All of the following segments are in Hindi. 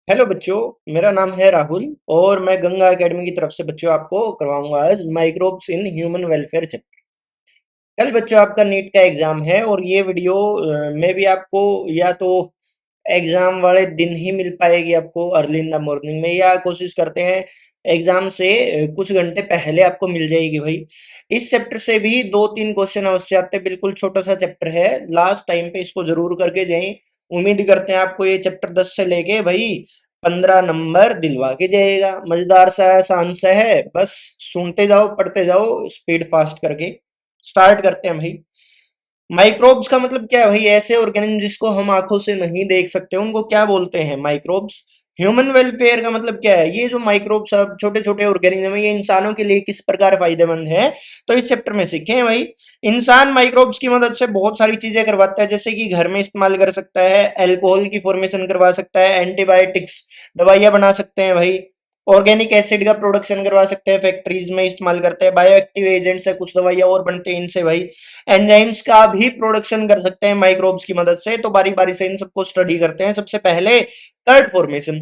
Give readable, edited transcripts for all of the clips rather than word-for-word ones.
हेलो बच्चों। मेरा नाम है राहुल और मैं गंगा एकेडमी की तरफ से बच्चों आपको करवाऊंगा आज microbes in human welfare chapter. कल बच्चों आपका नीट का एग्जाम है और ये वीडियो में भी आपको या तो एग्जाम वाले दिन ही मिल पाएगी आपको अर्ली इन द मॉर्निंग में, या कोशिश करते हैं एग्जाम से कुछ घंटे पहले आपको मिल जाएगी भाई। इस चैप्टर से भी दो तीन क्वेश्चन अवश्य आते हैं। बिल्कुल छोटा सा चैप्टर है, लास्ट टाइम पे इसको जरूर करके जाएं। उम्मीद करते हैं आपको ये चैप्टर 10 से लेके भाई 15 नंबर दिलवा के जाएगा। मजेदार सा है, आसान सा है, बस सुनते जाओ पढ़ते जाओ स्पीड फास्ट करके। स्टार्ट करते हैं भाई। माइक्रोब्स का मतलब क्या है भाई? ऐसे ऑर्गेनिज्म जिसको हम आंखों से नहीं देख सकते उनको क्या बोलते हैं? माइक्रोब्स। ह्यूमन वेलफेयर का मतलब क्या है? ये जो माइक्रोब्स अब छोटे छोटे ऑर्गेनिज्म है, ये इंसानों के लिए किस प्रकार फायदेमंद है, तो इस चैप्टर में सीखे भाई। इंसान माइक्रोब्स की मदद से बहुत सारी चीजें करवाता है, जैसे कि घर में इस्तेमाल कर सकता है, अल्कोहल की फॉर्मेशन करवा सकता है, एंटीबायोटिक्स दवाइयां बना सकते हैं भाई, ऑर्गेनिक एसिड का प्रोडक्शन करवा सकते हैं, फैक्ट्रीज में इस्तेमाल करते हैं, बायो एक्टिव एजेंट से कुछ दवाइयां और बनते हैं इनसे भाई। एंजाइम्स का भी प्रोडक्शन कर सकते हैं माइक्रोब्स की मदद से। तो बारी बारी से इन सबको स्टडी करते हैं। सबसे पहले कर्ड फॉर्मेशन।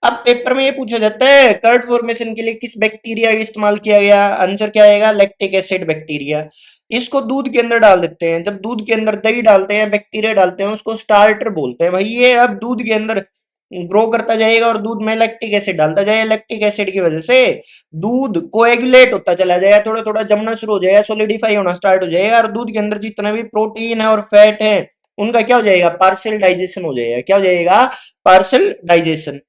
अब पेपर में ये पूछा जाता है कर्ड फॉर्मेशन के लिए किस बैक्टीरिया का इस्तेमाल किया गया? आंसर क्या आएगा? Lactic acid bacteria. इसको दूध के अंदर डाल देते हैं। जब दूध के अंदर दही डालते हैं, बैक्टीरिया डालते हैं, उसको स्टार्टर बोलते हैं भाई। ये अब दूध के अंदर ग्रो करता जाएगा और दूध में लैक्टिक एसिड डालता जाएगा। लैक्टिक एसिड की वजह से दूध कोएगुलेट होता चला जाएगा, थोड़ा थोड़ा जमना शुरू हो जाएगा, सोलिडिफाई होना स्टार्ट हो जाएगा, और दूध के अंदर जितना भी प्रोटीन है और फैट है उनका क्या हो जाएगा? पार्शियल डाइजेशन हो जाएगा। क्या हो जाएगा? Partial digestion.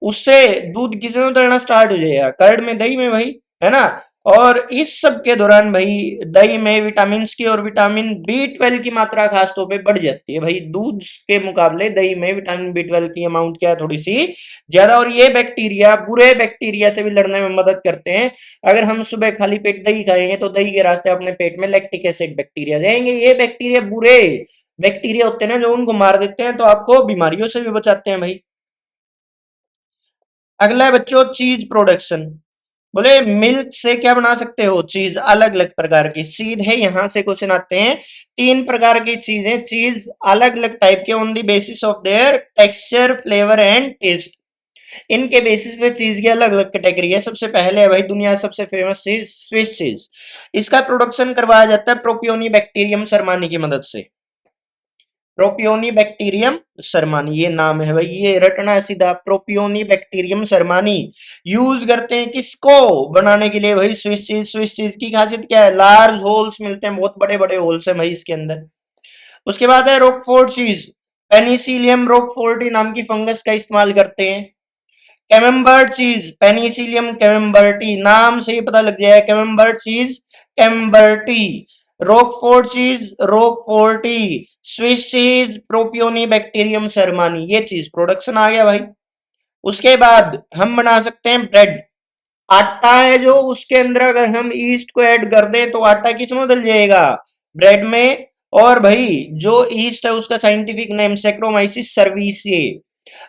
उससे दूध किसमें उतरना स्टार्ट हो जाएगा? कर्ड में, दही में भाई, है ना। और इस सब के दौरान भाई दही में विटामिन की और विटामिन बी 12 की मात्रा खासतौर पे बढ़ जाती है भाई। दूध के मुकाबले दही में विटामिन बी 12 की अमाउंट क्या है? थोड़ी सी ज्यादा। और ये बैक्टीरिया बुरे बैक्टीरिया से भी लड़ने में मदद करते हैं। अगर हम सुबह खाली पेट दही खाएंगे तो दही के रास्ते अपने पेट में लैक्टिक एसिड बैक्टीरिया जाएंगे। ये बैक्टीरिया बुरे बैक्टीरिया होते हैं ना, जो उनको मार देते हैं, तो आपको बीमारियों से भी बचाते हैं भाई। अगला है बच्चों चीज प्रोडक्शन। बोले मिल्क से क्या बना सकते हो? चीज। अलग अलग प्रकार की सीधे यहां से क्वेश्चन आते हैं। तीन प्रकार की चीजें, चीज अलग अलग टाइप के, on the basis of their texture, flavour and taste. इनके बेसिस पे चीज की अलग अलग कैटेगरी है। सबसे पहले है भाई दुनिया सबसे फेमस चीज स्विस चीज। इसका प्रोडक्शन करवाया जाता है प्रोपियोनी बैक्टीरियम शर्मानी की मदद से। प्रोपियोनी बैक्टीरियम शर्मानी ये नाम है भाई, ये रटना है सीधा। प्रोपियोनी बैक्टीरियम शर्मानी यूज करते हैं किसको बनाने के लिए भाई? Swiss cheese. स्विस चीज की खासियत क्या है? लार्ज होल्स मिलते हैं, बहुत बड़े बड़े होल्स हैं भाई इसके अंदर। उसके बाद है रोकफोर्ट चीज। पेनिसिलियम रोकफोर्टी नाम की फंगस का इस्तेमाल करते हैं। कैमेम्बर्ट चीज, पेनिसिलियम कैमेम्बर्टी, नाम से ही पता लग जाएगा। कैमेम्बर्ट चीज, camemberti. Roquefort cheese, roqueforti. Swiss cheese, Propionibacterium shermanii. ये चीज प्रोडक्शन आ गया भाई। उसके बाद हम बना सकते हैं ब्रेड। आटा है जो, उसके अंदर अगर हम ईस्ट को ऐड कर दें तो आटा किस में बदल जाएगा? ब्रेड में। और भाई जो ईस्ट है उसका साइंटिफिक नेम सैक्रोमाइसिस सर्विसिए।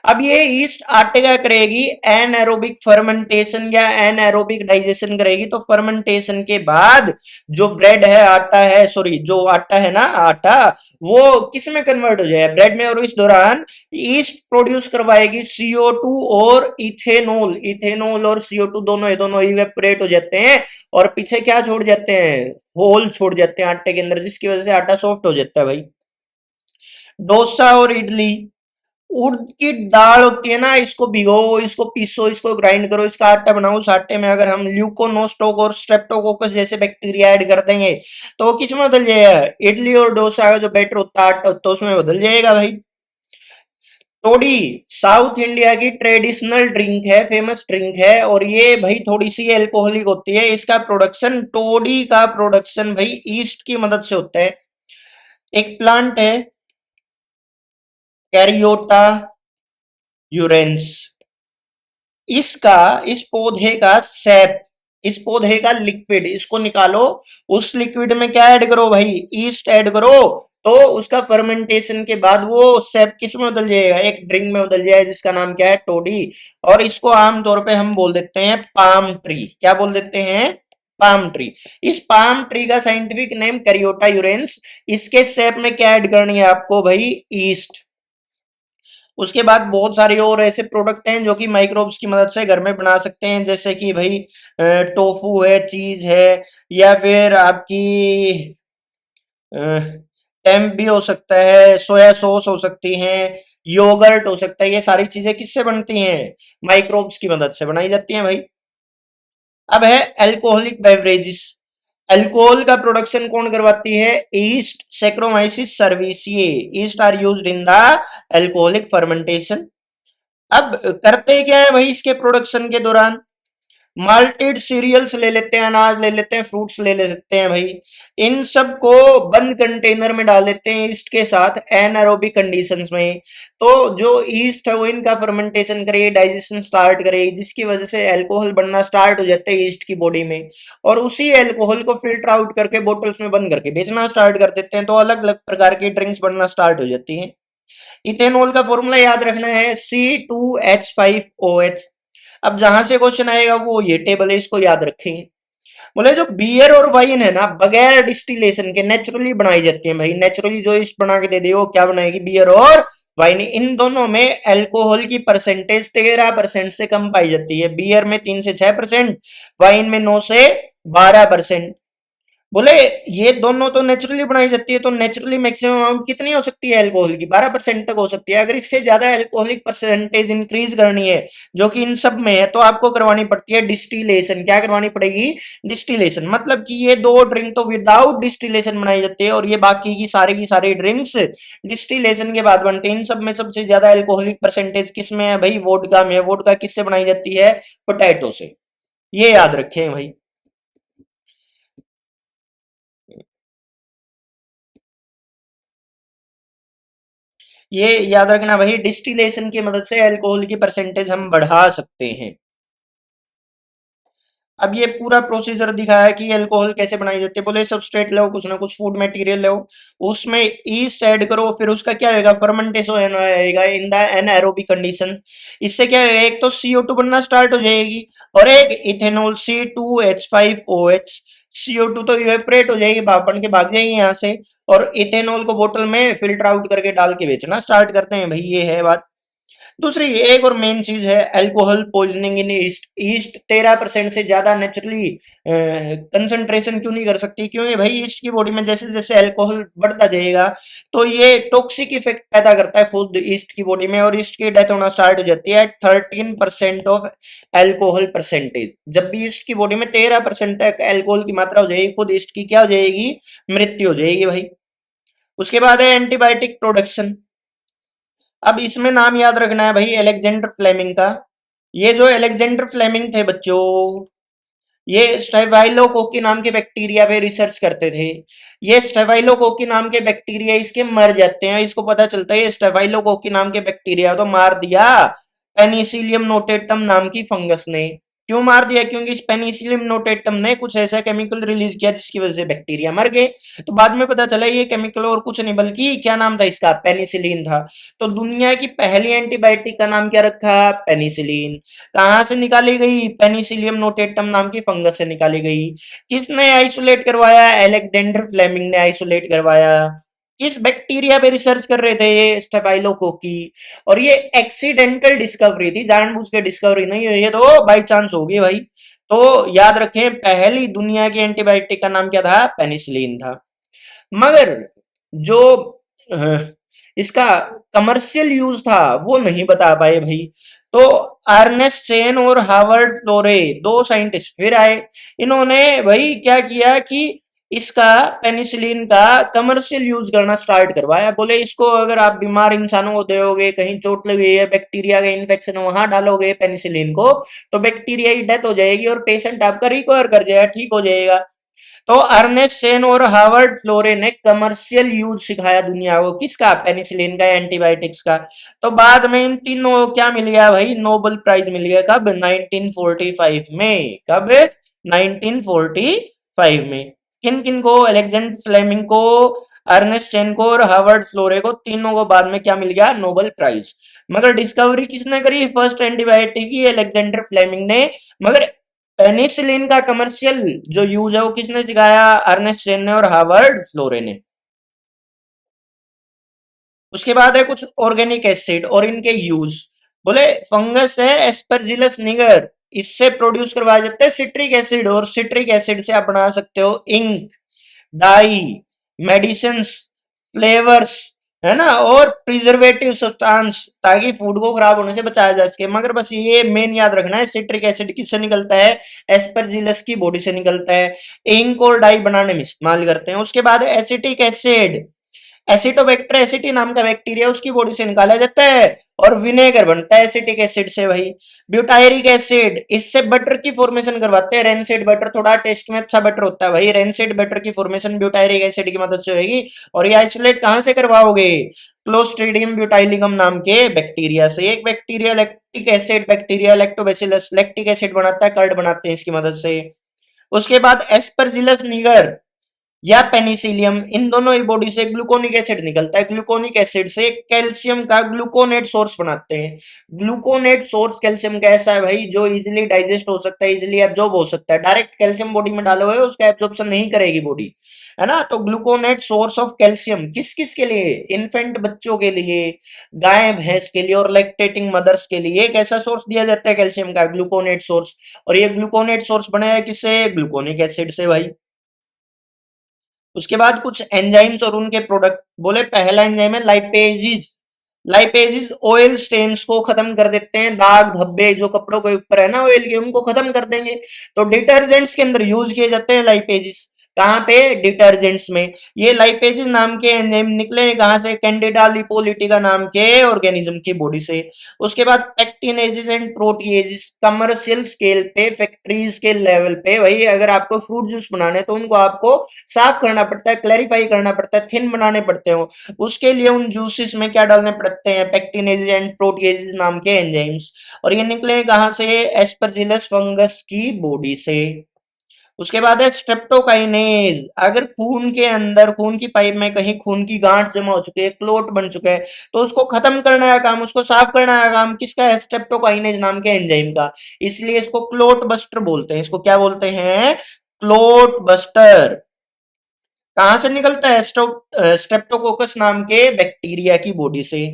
अब ये ईस्ट आटे का करेगी एनएरोबिक फर्मेंटेशन या एनएरोबिक डाइजेशन करेगी। तो फर्मेंटेशन के बाद जो ब्रेड है, आटा है, सॉरी जो आटा है ना, आटा वो किस में कन्वर्ट हो जाएगा? ब्रेड में। और इस दौरान ईस्ट प्रोड्यूस करवाएगी CO2 और इथेनॉल। इथेनॉल और CO2 दोनों ये दोनों इवेपोरेट हो जाते हैं और पीछे क्या छोड़ जाते हैं? होल छोड़ जाते हैं आटे के अंदर, जिसकी वजह से आटा सॉफ्ट हो जाता है भाई। डोसा और इडली। उड़द की दाल होती है ना, इसको भिगो, इसको पीसो, इसको ग्राइंड करो, इसका आटा बनाओ। उस आटे में अगर हम ल्यूकोनोस्टोक और स्ट्रेप्टोकोकस जैसे बैक्टीरिया ऐड कर देंगे तो वो किस में बदल जाएगा? इडली और डोसा का जो बैटर होता है आटा होता है उसमें बदल जाएगा भाई। टोडी साउथ इंडिया की ट्रेडिशनल ड्रिंक है, फेमस ड्रिंक है, और ये भाई थोड़ी सी एल्कोहलिक होती है। इसका प्रोडक्शन, टोडी का प्रोडक्शन भाई ईस्ट की मदद से होता है। एक प्लांट है कैरियोटा यूरेंस। इसका, इस पौधे का सैप, इस पौधे का लिक्विड, इसको निकालो। उस लिक्विड में क्या ऐड करो भाई? ईस्ट ऐड करो। तो उसका फर्मेंटेशन के बाद वो सैप किस में बदल जाएगा? एक ड्रिंक में बदल जाएगा जिसका नाम क्या है? टोडी। और इसको आमतौर पे हम बोल देते हैं पाम ट्री। क्या बोल देते हैं? Palm tree. इस पाम ट्री का साइंटिफिक नेम कैरियोटा यूरेंस। इसके सैप में क्या ऐड करनी है आपको भाई? ईस्ट। उसके बाद बहुत सारे और ऐसे प्रोडक्ट हैं जो कि माइक्रोब्स की मदद से घर में बना सकते हैं, जैसे कि भाई टोफू है, चीज है, या फिर आपकी टेम्प भी हो सकता है, सोया सॉस हो सकती है, योगर्ट हो सकता है। ये सारी चीजें किससे बनती हैं? माइक्रोब्स की मदद से बनाई जाती हैं भाई। अब है अल्कोहलिक बेवरेजेस। अल्कोहल का प्रोडक्शन कौन करवाती है? Yeast, Saccharomyces cerevisiae. Yeast are used in the alcoholic fermentation. अब करते क्या है भाई इसके प्रोडक्शन के दौरान? माल्टेड सीरियल्स ले लेते हैं, अनाज ले लेते हैं, फ्रूट्स ले लेते हैं भाई। इन सब को बंद कंटेनर में डाल देते हैं ईस्ट के साथ एनारोबिक कंडीशंस में। तो जो ईस्ट है वो इनका फर्मेंटेशन करेगी, डाइजेशन स्टार्ट करेगी, जिसकी वजह से अल्कोहल बनना स्टार्ट हो जाता है ईस्ट की बॉडी में। और उसी अल्कोहल को फिल्टर आउट करके बोतल्स में बंद करके बेचना स्टार्ट कर देते हैं। तो अलग अलग प्रकार की ड्रिंक्स बनना स्टार्ट हो जाती है। इथेनॉल का फॉर्मूला याद रखना है C2H5OH। अब जहां से क्वेश्चन आएगा वो ये टेबल है, इसको याद रखेंगे। बोले जो बियर और वाइन है ना, बगैर डिस्टिलेशन के नेचुरली बनाई जाती है भाई। नेचुरली जो ईस्ट बना के दे दे वो क्या बनाएगी? बियर और वाइन। इन दोनों में अल्कोहल की परसेंटेज 13% से कम पाई जाती है। बियर में 3 से 6%, वाइन में 9 से 12%। बोले ये दोनों तो नेचुरली बनाई जाती है, तो नेचुरली मैक्सिमम अमाउंट कितनी हो सकती है अल्कोहल की? 12% तक हो सकती है। अगर इससे ज्यादा अल्कोहलिक परसेंटेज इंक्रीज करनी है, जो कि इन सब में है, तो आपको करवानी पड़ती है डिस्टिलेशन। क्या करवानी पड़ेगी? डिस्टिलेशन। मतलब कि ये दो ड्रिंक तो विदाउट डिस्टिलेशन बनाई जाती है, और ये बाकी की सारी ड्रिंक्स डिस्टिलेशन के बाद बनते हैं। इन सब में सबसे ज्यादा अल्कोहलिक परसेंटेज किस में है भाई? वोडका में है। वोडका किससे बनाई जाती है? पोटैटो से। ये याद रखें भाई। ये याद रखना भाई, डिस्टिलेशन की मदद से अल्कोहल की परसेंटेज हम बढ़ा सकते हैं। अब ये पूरा प्रोसीजर दिखाया है कि अल्कोहल कैसे बनाई जाती है। बोले सबस्ट्रेट लो, कुछ ना कुछ फूड मटेरियल लो, उसमें ईस्ट ऐड करो, फिर उसका क्या होगा? फर्मेंटेशन होएगा इन द एनाएरोबिक कंडीशन। इससे क्या होगा? एक तो CO2 बनना स्टार्ट हो जाएगी, और एक इथेनॉल C2H5OH। CO2 तो इवेपोरेट हो जाएगी, बन के भाग जाएगी यहाँ से, और इथेनॉल को बोतल में फिल्टर आउट करके डाल के बेचना स्टार्ट करते हैं भाई। ये है बात। दूसरी एक और मेन चीज है अल्कोहल पॉइजनिंग इन ईस्ट। ईस्ट 13% से ज्यादा नेचुरली कंसंट्रेशन क्यों नहीं कर सकती? क्योंकि भाई ईस्ट की बॉडी में जैसे जैसे अल्कोहल बढ़ता जाएगा, तो ये टॉक्सिक इफेक्ट पैदा करता है खुद ईस्ट की बॉडी में, और ईस्ट की डेथ होना स्टार्ट हो जाती है 13% ऑफ अल्कोहल परसेंटेज। जब भी ईस्ट की बॉडी में 13% तक अल्कोहल की मात्रा हो जाएगी, खुद ईस्ट की क्या हो जाएगी? मृत्यु हो जाएगी भाई। उसके बाद है एंटीबायोटिक प्रोडक्शन। अब इसमें नाम याद रखना है भाई अलेक्जेंडर फ्लेमिंग का। ये जो अलेक्जेंडर फ्लेमिंग थे बच्चों, ये स्टेफाइलोकोकी नाम के बैक्टीरिया पे रिसर्च करते थे। ये स्टेफाइलोकोकी नाम के बैक्टीरिया इसके मर जाते हैं, इसको पता चलता है ये स्टेफाइलोकोकी नाम के बैक्टीरिया तो मार दिया पेनिसिलियम नोटेटम नाम की फंगस ने। क्यों मार दिया? क्योंकि इस पेनिसिलियम नोटेटम ने कुछ ऐसा केमिकल रिलीज किया जिसकी वजह से बैक्टीरिया मर गए। तो बाद में पता चला ये केमिकल और कुछ नहीं बल्कि क्या नाम था इसका? पेनिसिलिन था। तो दुनिया की पहली एंटीबायोटिक का नाम क्या रखा? पेनिसिलिन। कहां से निकाली गई? पेनिसिलियम नोटेटम नाम की फंगस से निकाली गई। किसने आइसोलेट करवाया? अलेक्जेंडर फ्लेमिंग ने आइसोलेट करवाया। किस बैक्टीरिया पे रिसर्च कर रहे थे? ये स्टेफाइलोकोकी। और ये एक्सीडेंटल डिस्कवरी थी, जानबूझ के डिस्कवरी नहीं हुई है, तो बाई चांस होगी भाई। तो याद रखें पहली दुनिया की एंटीबायोटिक का नाम क्या था? पेनिसिलिन था। मगर जो इसका कमर्शियल यूज था वो नहीं बता पाए भाई। तो अर्नेस्ट चेन और हार्वर्ड फ्लोरे, दो साइंटिस्ट फिर आए। इन्होंने भाई क्या किया कि इसका पेनिसिलिन का कमर्शियल यूज करना स्टार्ट करवाया। बोले इसको अगर आप बीमार इंसानों को दोगे, कहीं चोट लगी है, बैक्टीरिया का इन्फेक्शन वहां डालोगे पेनिसिलिन को, तो बैक्टीरिया की डेथ हो जाएगी और पेशेंट आपका रिकवर कर जाएगा, ठीक हो जाएगा। तो अर्नेस्ट सेन और हार्वर्ड फ्लोरे ने कमर्शियल यूज सिखाया दुनिया को, किसका? पेनिसिलिन का, एंटीबायोटिक्स का। तो बाद में इन तीनों को क्या मिल गया भाई? नोबेल प्राइज मिल गया। कब? 1945 में। कब? 1945 में। किन किन को? अलेक्जेंडर फ्लेमिंग को, अर्नेस्ट सेन को और हार्वर्ड फ्लोरे को, तीनों को बाद में क्या मिल गया? Nobel prize. मगर डिस्कवरी किसने करी? फर्स्ट एंटीबायोटिक की अलेक्जेंडर फ्लेमिंग ने। मगर पेनिसिलिन का कमर्शियल जो यूज है वो किसने सिखाया? अर्नेस्ट सेन ने और हार्वर्ड फ्लोरे ने। उसके बाद है कुछ ऑर्गेनिक एसिड और इनके यूज। बोले फंगस है एस्परजिलस निगर, इससे प्रोड्यूस करवाया जाता है सिट्रिक एसिड, और सिट्रिक एसिड से आप बना सकते हो इंक, डाई, मेडिसिन, फ्लेवर्स, है ना, और प्रिजर्वेटिव सब्सटेंस, ताकि फूड को खराब होने से बचाया जा सके। मगर बस ये मेन याद रखना है, सिट्रिक एसिड किससे निकलता है, एस्परजिलस की बॉडी से निकलता है, इंक और डाई बनाने में इस्तेमाल करते हैं। उसके बाद एसिटिक एसिड, एसिटोबैक्टर एसिटी नाम का बैक्टीरिया उसकी बॉडी से निकाला जाता है, और विनेगर बनता है एसिटिक एसिड से भाई। ब्यूटायरिक एसिड, इससे बटर की फॉर्मेशन करवाते हैं, रेनसीड बटर, थोड़ा टेस्ट में अच्छा बटर होता है भाई, रेनसीड बटर की फॉर्मेशन ब्यूटायरिक एसिड की मदद से होगी। और ये आइसोलेट कहां से करवाओगे, क्लोस्ट्रीडियम ब्यूटाइलिकम नाम के बैक्टीरिया से। एक bacteria lactic acid bacteria lactobacillus lactic acid बनाता है, कर्ड बनाते हैं इसकी मदद से। उसके बाद एस्परजिलस निगर या पेनिसिलियम, इन दोनों ही बॉडी से ग्लूकोनिक एसिड निकलता है, ग्लूकोनिक एसिड से कैल्शियम का ग्लूकोनेट सोर्स बनाते हैं। ग्लूकोनेट सोर्स कैल्शियम का ऐसा है भाई जो इजीली डाइजेस्ट हो सकता है, इजीली एब्जॉर्ब हो सकता है। डायरेक्ट कैल्शियम बॉडी में डालो है उसका एब्जॉर्प्शन नहीं करेगी बॉडी, है ना। तो ग्लूकोनेट सोर्स ऑफ कैल्शियम किस किस के लिए, इन्फेंट बच्चों के लिए, गाय भैंस के लिए, और लैक्टेटिंग मदर्स के लिए एक ऐसा सोर्स दिया जाता है कैल्शियम का, ग्लूकोनेट सोर्स। और ये ग्लूकोनेट सोर्स बना है किससे, ग्लूकोनिक एसिड से भाई। उसके बाद कुछ एंजाइम्स और उनके प्रोडक्ट। बोले पहला एंजाइम है लाइपेजिस। लाइपेजिस ऑयल स्टेन्स को खत्म कर देते हैं, दाग धब्बे जो कपड़ों के ऊपर है ना ऑयल के, उनको खत्म कर देंगे। तो डिटर्जेंट्स के अंदर यूज किए जाते हैं लाइपेजिस। कहाँ पे, डिटर्जेंट्स में। ये लाइपेजिस नाम के एंजाइम निकले हैं कहां से, कैंडिडा लिपोलिटिका नाम के ऑर्गेनिज्म की बॉडी से। उसके बाद पैक्टिनेजिस एंड प्रोटीएजिस, कमर्शियल स्केल पे, फैक्ट्रीज के लेवल पे, वही अगर आपको फ्रूट जूस बनाने तो उनको आपको साफ करना पड़ता है, क्लैरिफाई करना पड़ता है, थिन बनाने पड़ते हो, उसके लिए उन जूसेस में क्या डालने पड़ते हैं, पैक्टिनेजिस एंड प्रोटीएजिस नाम के एंजाइम्स। और ये निकले कहां से, एस्परजिलस फंगस की बॉडी से। उसके बाद है स्ट्रेप्टोकाइनेज। अगर खून के अंदर, खून की पाइप में कहीं खून की गांठ जमा हो चुकी है, क्लोट बन चुका है, तो उसको खत्म करना है काम, उसको साफ करना है काम किसका है, स्ट्रेप्टोकाइनेज नाम के एंजाइम का। इसलिए इसको क्लोट बस्टर बोलते हैं। इसको क्या बोलते हैं, क्लोट बस्टर। कहां से निकलता है, स्ट्रेप्टोकोकस नाम के बैक्टीरिया की बॉडी से।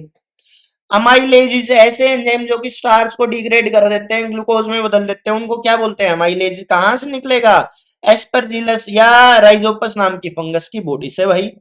अमाइलेजिस, ऐसे एंजाइम जो कि स्टार्च को डिग्रेड कर देते हैं, ग्लूकोज में बदल देते हैं, उनको क्या बोलते हैं, अमाइलेजिस। कहां से निकलेगा, एस्परजिलस या राइजोपस नाम की फंगस की बॉडी से भाई।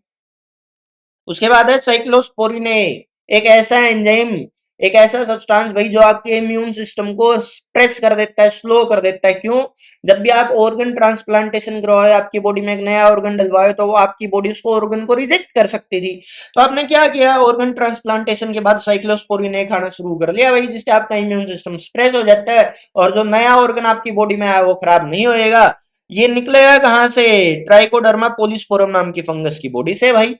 उसके बाद है साइक्लोस्पोरिने, एक ऐसा एंजाइम, एक ऐसा सब्सटेंस भाई जो आपके इम्यून सिस्टम को स्ट्रेस कर देता है, स्लो कर देता है। क्यों, जब भी आप ऑर्गन ट्रांसप्लांटेशन करवाए, आपकी बॉडी में एक नया ऑर्गन डलवाए, तो वो आपकी बॉडी उसको ऑर्गन को रिजेक्ट कर सकती थी। तो आपने क्या किया, ऑर्गन ट्रांसप्लांटेशन के बाद साइक्लोस्पोरिने खाना शुरू कर लिया भाई, जिससे आपका इम्यून सिस्टम स्ट्रेस हो जाता है, और जो नया ऑर्गन आपकी बॉडी में आया वो खराब नहीं होएगा। ये निकलेगा कहां से, ट्राइकोडर्मा पोलिस्पोरम नाम की फंगस की बॉडी से भाई।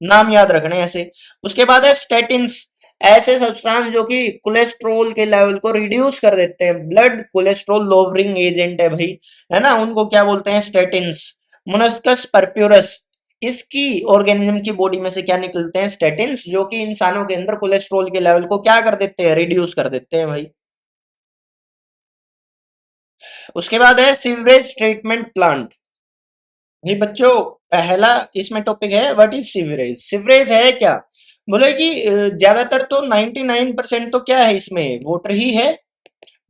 नाम याद रखने ऐसे। उसके बाद है स्टेटिन्स, ऐसे सब्सटेंस जो कि कोलेस्ट्रॉल के लेवल को रिड्यूस कर देते हैं, ब्लड कोलेस्ट्रॉल लोवरिंग एजेंट है भाई, है ना, उनको क्या बोलते हैं, स्टेटिन्स। मोनस्कस परप्यूरस, इसकी ऑर्गेनिज्म की बॉडी में से क्या निकलते हैं, स्टेटिन्स, जो कि इंसानों के अंदर कोलेस्ट्रॉल के लेवल को क्या कर देते हैं, रिड्यूस कर देते हैं भाई। उसके बाद है सीवरेज ट्रीटमेंट प्लांट। ये बच्चों पहला इसमें टॉपिक है, व्हाट इज सीवरेज। सीवरेज है क्या, बोले कि ज्यादातर तो 99% तो क्या है इसमें, वाटर ही है।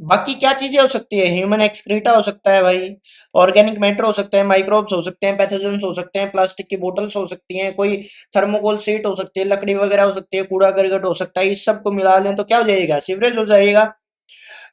बाकी क्या चीजें हो सकती है, ह्यूमन एक्सक्रीटा हो सकता है भाई, ऑर्गेनिक मैटर हो सकते हैं, माइक्रोब्स हो सकते हैं, पैथोजेंस हो सकते हैं, प्लास्टिक की बोतल्स हो सकती हैं, कोई थर्मोकोल शीट हो सकती है, लकड़ी वगैरह हो सकती है, कूड़ा करकट हो सकता है। इस सब को मिला लें तो क्या हो जाएगा, सीवरेज हो जाएगा।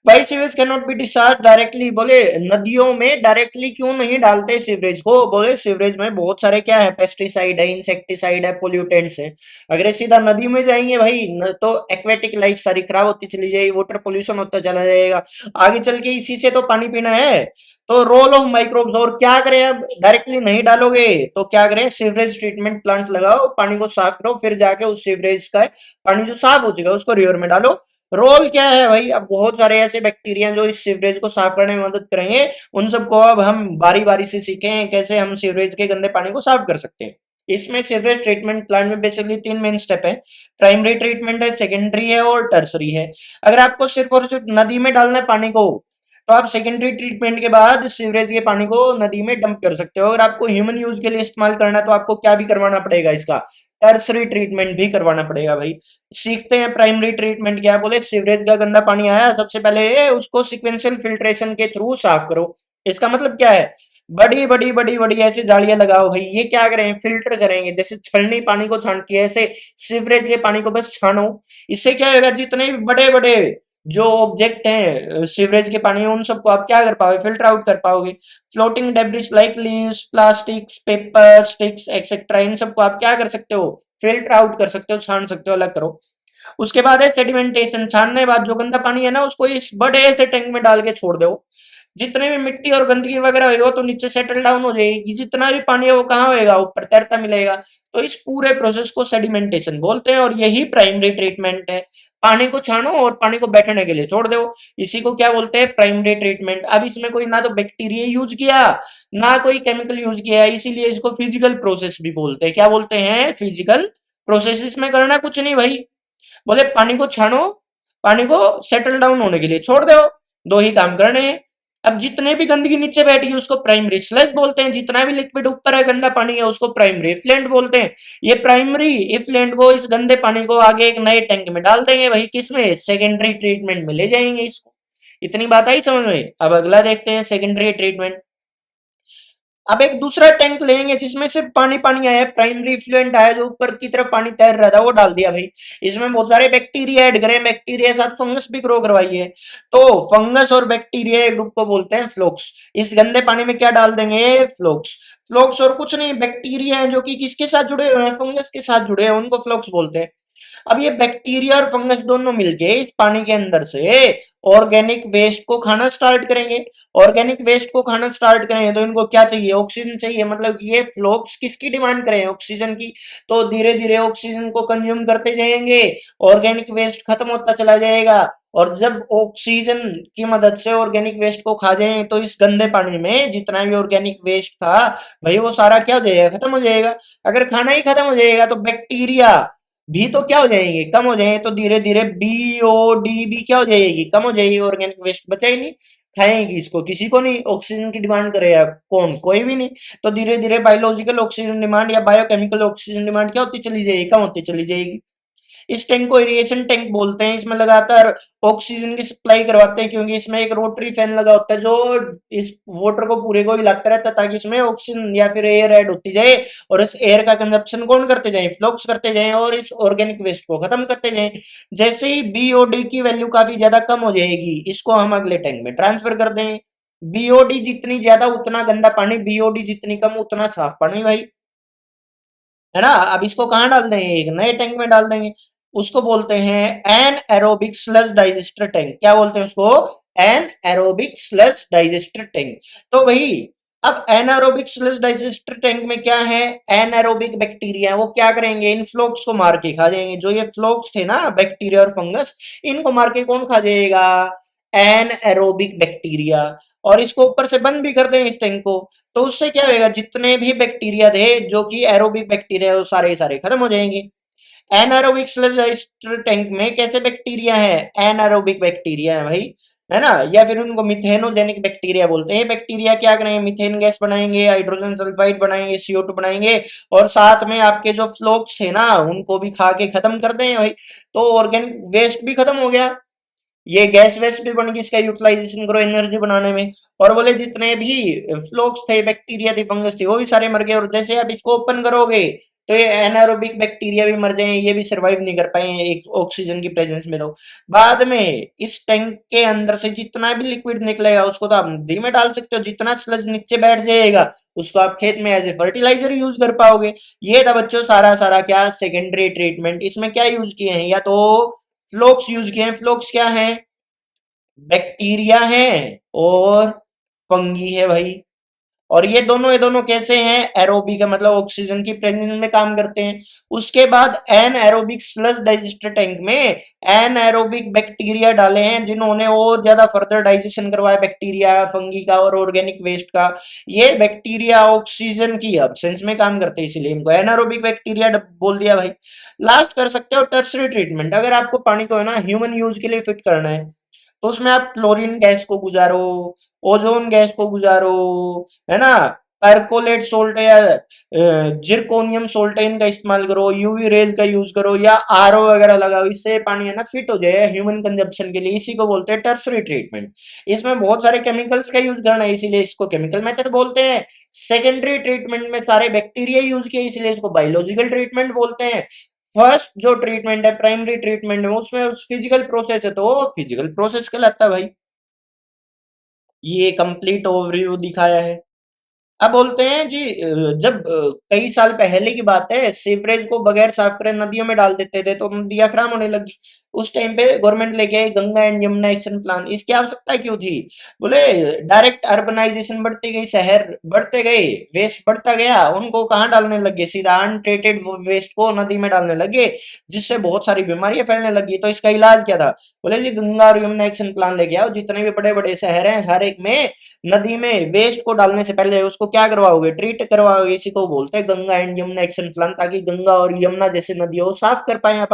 Why sewage can not be discharge directly, बोले नदियों में डायरेक्टली क्यों नहीं डालते सीवरेज को, बोले सीवरेज में बहुत सारे क्या है, पेस्टिसाइड है, इंसेक्टिसाइड है, पोल्यूटेंट्स है। अगर ये सीधा नदी में जाएंगे भाई तो एक्वेटिक लाइफ सारी खराब होती चली जाएगी, वाटर पोल्यूशन होता चला जाएगा, आगे चल के इसी से तो पानी पीना है। तो रोल ऑफ माइक्रोब्स, और क्या करें, अब डायरेक्टली नहीं डालोगे तो क्या करें, सीवरेज ट्रीटमेंट प्लांट्स लगाओ, पानी को साफ करो, फिर जाके उस सीवरेज का पानी जो साफ हो जाएगा उसको रिवर में डालो। रोल क्या है भाई, अब बहुत सारे ऐसे बैक्टीरिया जो इस सीवरेज को साफ करने में मदद करेंगे, उन सबको अब हम बारी बारी से सीखें कैसे हम सीवरेज के गंदे पानी को साफ कर सकते हैं। इसमें सीवरेज ट्रीटमेंट प्लांट में बेसिकली 3 मेन स्टेप है, प्राइमरी ट्रीटमेंट है, सेकेंडरी है, और टर्सरी है। अगर आपको सिर्फ और सिर्फ नदी में डालना है पानी को, तो आप सेकेंडरी ट्रीटमेंट के बाद सीवरेज के पानी को नदी में डंप कर सकते हो। अगर आपको ह्यूमन यूज के लिए इस्तेमाल करना है तो आपको क्या भी करवाना पड़ेगा, इसका टर्सरी ट्रीटमेंट भी करवाना पड़ेगा भाई। सीखते हैं प्राइमरी ट्रीटमेंट क्या बोले। सीवरेज का गंदा पानी आया, सबसे पहले उसको सिक्वेंशियल फिल्ट्रेशन के थ्रू साफ करो। इसका मतलब क्या है, बड़ी बड़ी बड़ी बड़ी ऐसी जालियां लगाओ भाई। ये क्या करें, फिल्टर करेंगे, जैसे छलनी पानी को छानती है ऐसे सीवरेज के पानी को बस छानो। इससे क्या होगा, जितने भी बड़े बड़े जो ऑब्जेक्ट हैं सीवरेज के पानी में, उन सबको आप क्या कर पाओगे, फिल्टर आउट कर पाओगे। Floating debris like leaves, plastics, paper, sticks etcetera, इन सबको आप क्या कर सकते हो, फिल्टर आउट कर सकते हो, छान सकते हो, अलग करो। उसके बाद है सेडिमेंटेशन। छानने के बाद जो गंदा पानी है ना, उसको इस बड़े से टैंक में डाल के छोड़ दो। जितने भी मिट्टी और गंदगी वगैरह होगी वो तो नीचे सेटल डाउन हो जाएगी, जितना भी पानी है वो कहाँ होएगा, ऊपर तैरता मिलेगा। तो इस पूरे प्रोसेस को सेडिमेंटेशन बोलते हैं और यही प्राइमरी ट्रीटमेंट है। पानी को छानो और पानी को बैठने के लिए छोड़ दो, इसी को क्या बोलते हैं, प्राइमरी ट्रीटमेंट। अब इसमें कोई ना तो बैक्टीरिया यूज किया, ना कोई केमिकल यूज किया, इसीलिए इसको फिजिकल प्रोसेस भी बोलते हैं। क्या बोलते हैं, फिजिकल प्रोसेस। इसमें करना कुछ नहीं भाई, बोले पानी को छानो, पानी को सेटल डाउन होने के लिए छोड़ दो, दो ही काम करने हैं। अब जितने भी गंदगी नीचे बैठी है उसको प्राइमरी स्लज बोलते हैं, जितना भी लिक्विड ऊपर है गंदा पानी है उसको प्राइमरी इफ्लेंट बोलते हैं। ये प्राइमरी इफ्लेंट को, इस गंदे पानी को आगे एक नए टैंक में डाल देंगे भाई, किसमें, सेकेंडरी ट्रीटमेंट में ले जाएंगे इसको। इतनी बात आई समझ में। अब अगला देखते हैं सेकेंडरी ट्रीटमेंट। अब एक दूसरा टैंक लेंगे जिसमें सिर्फ पानी पानी आया है, प्राइमरी इफ्लुएंट आया जो ऊपर की तरफ पानी तैर रहा था वो डाल दिया भाई। इसमें बहुत सारे बैक्टीरिया ऐड करें, बैक्टीरिया साथ फंगस भी ग्रो करवाइए। तो फंगस और बैक्टीरिया ग्रुप को बोलते हैं फ्लोक्स। इस गंदे पानी में क्या डाल देंगे, फ्लोक्स। फ्लोक्स और कुछ नहीं, बैक्टीरिया है जो कि किसके साथ जुड़े हुए हैं, फंगस के साथ जुड़े हैं, उनको फ्लोक्स बोलते हैं। अब ये बैक्टीरिया और फंगस दोनों मिलके इस पानी के अंदर से ऑर्गेनिक वेस्ट को खाना स्टार्ट करेंगे। ऑर्गेनिक वेस्ट को खाना स्टार्ट करेंगे तो इनको क्या चाहिए, ऑक्सीजन चाहिए। मतलब ये फ्लोक्स किसकी डिमांड करें, ऑक्सीजन की। तो धीरे धीरे ऑक्सीजन को कंज्यूम करते जाएंगे, ऑर्गेनिक वेस्ट खत्म होता चला जाएगा। और जब ऑक्सीजन की मदद से ऑर्गेनिक वेस्ट को खा जाएंगे तो इस गंदे पानी में जितना भी ऑर्गेनिक वेस्ट था भाई वो सारा क्या हो जाएगा, खत्म हो जाएगा। अगर खाना ही खत्म हो जाएगा तो बैक्टीरिया भी तो क्या हो जाएंगे, कम हो जाएंगे। तो धीरे धीरे बीओडी भी क्या हो जाएगी, कम हो जाएगी। ऑर्गेनिक वेस्ट बचा ही नहीं, खाएंगी इसको किसी को नहीं, ऑक्सीजन की डिमांड करेगा कौन, कोई भी नहीं। तो धीरे धीरे बायोलॉजिकल ऑक्सीजन डिमांड या बायोकेमिकल ऑक्सीजन डिमांड क्या होती चली जाएगी, कम होती चली जाएगी। इस टैंक को एरिएशन टैंक बोलते हैं। इसमें लगातार ऑक्सीजन की सप्लाई करवाते हैं क्योंकि इसमें एक रोटरी फैन लगा होता है जो इस वाटर को पूरे को हिलाता रहता है ताकि इसमें ऑक्सीजन या फिर एयर ऐड होती जाए और इस एयर का कंजप्शन कौन करते जाए, फ्लोक्स करते जाए और इस ऑर्गेनिक वेस्ट को खत्म करते जाए। जैसे ही बीओडी की वैल्यू काफी ज्यादा कम हो जाएगी इसको हम अगले टैंक में ट्रांसफर कर देंगे। बीओडी जितनी ज्यादा उतना गंदा पानी, बीओडी जितनी कम उतना साफ पानी भाई, है ना। अब इसको कहाँ डाल देंगे, एक नए टैंक में डाल देंगे। उसको बोलते हैं anaerobic sludge digester tank. क्या बोलते हैं उसको, anaerobic sludge digester tank. तो भाई अब एनारोबिक स्लज डाइजेस्टर टैंक में क्या है, एनारोबिक बैक्टीरिया, वो क्या करेंगे, इन फ्लोक्स को मार के खा जाएंगे। जो ये फ्लोक्स थे ना, बैक्टीरिया और फंगस, इनको मार के कौन खा जाएगा, एन एरोबिक बैक्टीरिया। और इसको ऊपर से बंद भी कर दें इस टैंक को, तो उससे क्या होगा, जितने भी बैक्टीरिया थे जो कि एरोबिक बैक्टीरिया वो सारे सारे खत्म हो जाएंगे। एनारोबिक स्लज टैंक में कैसे बैक्टीरिया है, एनारोबिक बैक्टीरिया है भाई, है ना। या फिर उनको मिथेनोजेनिक बैक्टीरिया बोलते हैं। बैक्टीरिया क्या करेंगे, मीथेन गैस बनाएंगे, हाइड्रोजन सल्फाइड बनाएंगे, CO2 बनाएंगे और साथ में आपके जो फ्लोक्स थे ना उनको भी खा के खत्म कर दें भाई। तो ऑर्गेनिक वेस्ट भी खत्म हो गया, ये गैस वेस्ट भी बन गई, इसका यूटिलाइजेशन करो एनर्जी बनाने में। और बोले जितने भी फ्लोक्स थे, बैक्टीरिया थी, फंगस थी, वो भी सारे मर गए। और जैसे आप इसको ओपन करोगे तो ये एनारोबिक बैक्टीरिया भी मर जाए, ये भी सरवाइव नहीं कर पाए एक ऑक्सीजन की प्रेजेंस में। तो बाद में इस टैंक के अंदर से जितना भी लिक्विड निकलेगा उसको तो आप नदी में डाल सकते हो, जितना स्लज नीचे बैठ जाएगा उसको आप खेत में एज ए फर्टिलाइजर यूज कर पाओगे। ये था बच्चों सारा सारा क्या, सेकेंडरी ट्रीटमेंट। इसमें क्या यूज किए हैं, या तो फ्लोक्स यूज किए हैं। फ्लोक्स क्या है, बैक्टीरिया है और फंगी है भाई। और ये दोनों कैसे हैं, एरोबिक है, मतलब ऑक्सीजन की प्रेजेंस में काम करते हैं। उसके बाद anaerobic sludge digester tank में एन एरोबिक बैक्टीरिया डाले हैं जिन्होंने और ज्यादा फर्दर डाइजेशन करवाया बैक्टीरिया, फंगी का और ऑर्गेनिक वेस्ट का। ये बैक्टीरिया ऑक्सीजन की एब्सेंस में काम करते हैं इसीलिए इनको एनारोबिक बैक्टीरिया बोल दिया भाई। लास्ट कर सकते हो टर्सरी ट्रीटमेंट। अगर आपको पानी को है ना ह्यूमन यूज के लिए फिट करना है तो उसमें आप क्लोरीन गैस को गुजारो, ओजोन गैस को गुजारो, है ना, परकोलेट सोल्ट या जिरकोनियम सोल्ट इनका इस्तेमाल करो, यूवी रेज का यूज करो या आरओ वगैरह लगाओ, इससे पानी है ना फिट हो जाए ह्यूमन कंजप्शन के लिए। इसी को बोलते हैं टर्सरी ट्रीटमेंट। इसमें बहुत सारे केमिकल्स का यूज करना है, इसीलिए इसको केमिकल मेथड बोलते हैं। सेकेंडरी ट्रीटमेंट में सारे बैक्टीरिया यूज किए, इसलिए इसको बायोलॉजिकल ट्रीटमेंट बोलते हैं। फर्स्ट जो ट्रीटमेंट है प्राइमरी ट्रीटमेंट में, उसमें फिजिकल प्रोसेस है तो फिजिकल प्रोसेस कहलाता है भाई। ये कंप्लीट ओवरव्यू दिखाया है। अब बोलते हैं जी, जब कई साल पहले की बात है, सीवरेज को बगैर साफ करे नदियों में डाल देते थे तो नदियां खराब होने लगी। उस टाइम पे गवर्नमेंट लेके आई Ganga and Yamuna action plan. इसकी आवश्यकता क्यों थी? बोले डायरेक्ट अर्बनाइजेशन बढ़ती गई, शहर बढ़ते गए, वेस्ट बढ़ता गया, उनको कहाँ डालने लगे? सीधा अनट्रीटेड वेस्ट को नदी में डालने लगे, जिससे बहुत सारी बीमारियां फैलने लगी। तो इसका इलाज क्या था? बोले जी गंगा और यमुना एक्शन प्लान लेके आओ, जितने भी बड़े बड़े शहर हैं हर एक में नदी में वेस्ट को डालने से पहले उसको क्या करवाओगे? ट्रीट करवाओगे। इसी को बोलते हैं Ganga and Yamuna action plan, ताकि गंगा और यमुना जैसे नदियों को साफ कर पाए आप,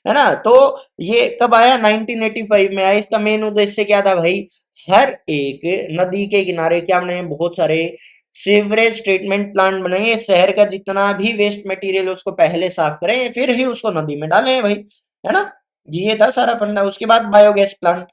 है ना। तो ये कब आया? 1985 में आया। इसका मेन उद्देश्य क्या था भाई? हर एक नदी के किनारे क्या बनाए? बहुत सारे सीवरेज ट्रीटमेंट प्लांट बनाए। शहर का जितना भी वेस्ट मटेरियल उसको पहले साफ करें, फिर ही उसको नदी में डालें भाई, है ना। ये था सारा फंडा। उसके बाद बायोगैस प्लांट।